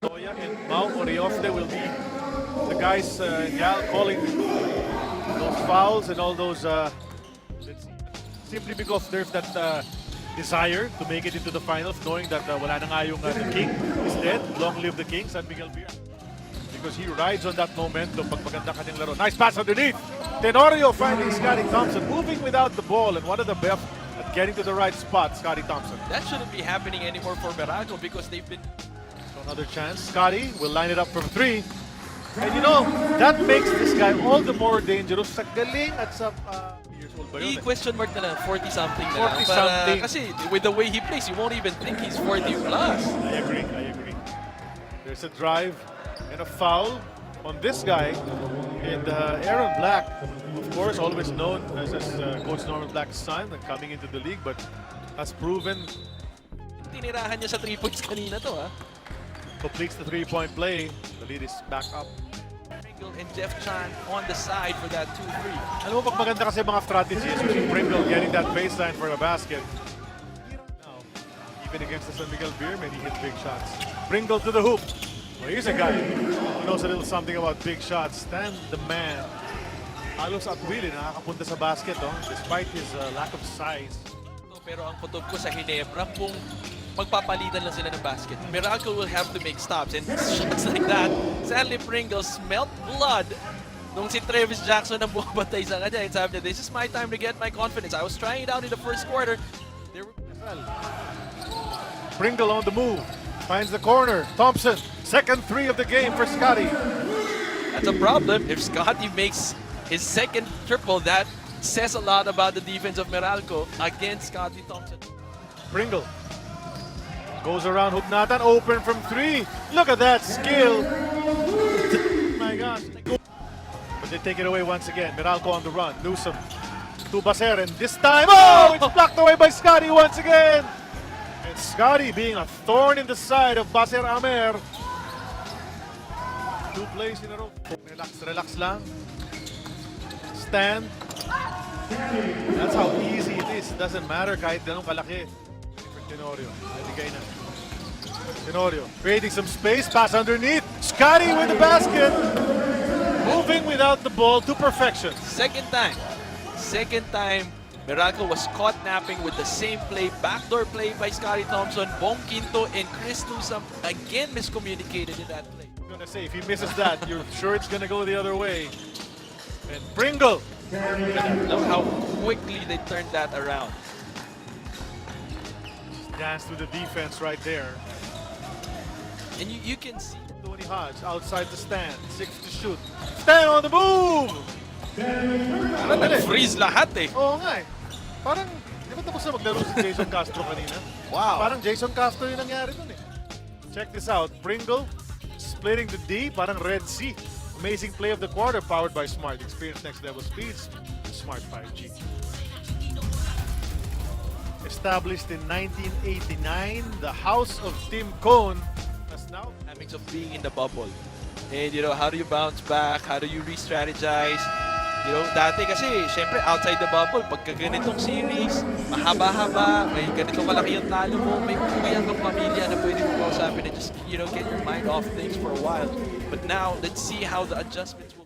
Toya and Mau Oriofde will be the guys calling those fouls and all those simply because there's that desire to make it into the finals, knowing that wala na nga yung the king is dead. Long live the king, San Miguel Beer. Because he rides on that momentum pag maganda kanyang laro. Nice pass underneath. Tenorio finding Scottie Thompson, moving without the ball, and one of the best at getting to the right spot, Scottie Thompson. That shouldn't be happening anymore for Meralco because they've been... So another chance. Scottie will line it up from 3. And you know, that makes this guy all the more dangerous sa galing at sa years old ba yun? Question mark na lang, 40-something na lang. 40-something. Kasi with the way he plays, you won't even think he's 40 plus. I agree. There's a drive and a foul on this guy. And Aaron Black, of course, always known as Coach Norman Black's son and coming into the league, but has proven... Tinirahan niya sa 3 points kanina to, ha? Completes the 3-point play. The lead is back up. Pringle and Jeff Chan on the side for that 2-3. Alam mo, pag maganda kasi mga strategies, you see Pringle getting that baseline for a basket. Now, even against the San Miguel Beermen, he hit big shots. Pringle to the hoop. Well, here's a guy who knows a little something about big shots. Stan the man. Halos at will, nakakapunta sa basket, despite his lack of size. Pero ang kutob ko sa Ginebra, kung magpapalitan lang sila ng basket, Meralco will have to make stops. And shots like that, Stanley Pringle smelt blood nung si Travis Jackson ang bumabatay sa kanya. And sabi niya, this is my time to get my confidence. I was trying it out in the first quarter. Pringle on the move. Finds the corner. Thompson, second 3 of the game for Scottie. That's a problem. If Scottie makes his second triple, that says a lot about the defense of Meralco against Scottie Thompson. Pringle goes around Hugnatan, open from 3. Look at that skill. My gosh. But they take it away once again. Meralco on the run. Newsom to Baser, and this time, it's blocked away by Scottie once again. And Scottie being a thorn in the side of Baser Amer. 2 plays in a row. Relax lang. Stand. That's how easy it is. It doesn't matter kahit ganun kalaki. Tenorio, naligay na. Tenorio, creating some space, pass underneath. Scottie with the basket. Moving without the ball to perfection. Second time, Meralco was caught napping with the same play. Backdoor play by Scottie Thompson. Bong Quinto and Chris Newsom again miscommunicated in that play. I'm gonna say, if he misses that, you're sure it's gonna go the other way. And Pringle. Look how quickly they turned that around. Dance through the defense right there. And you can see Tony Hodge outside the stand. 6 to shoot. Stand on the move! parang nag-freeze lahat eh. Oo nga eh. Parang, di ba tapos na maglaro si Jason Castro kanina? Wow. Parang Jason Castro yung nangyari dun eh. Check this out. Pringle splitting the D, parang Red Sea. Amazing play of the quarter powered by Smart. Experience next level speeds. Smart 5G. Established in 1989, the House of Tim Cone has now Dynamics of being in the bubble. And you know, how do you bounce back? How do you re-strategize? You know, dati kasi, syempre, outside the bubble, pagka ganitong series, mahaba-haba, may ganitong kalaki yung talo mo, may kumuyang kang pamilya na pwede mo kausapin and just, you know, get your mind off things for a while. But now, let's see how the adjustments will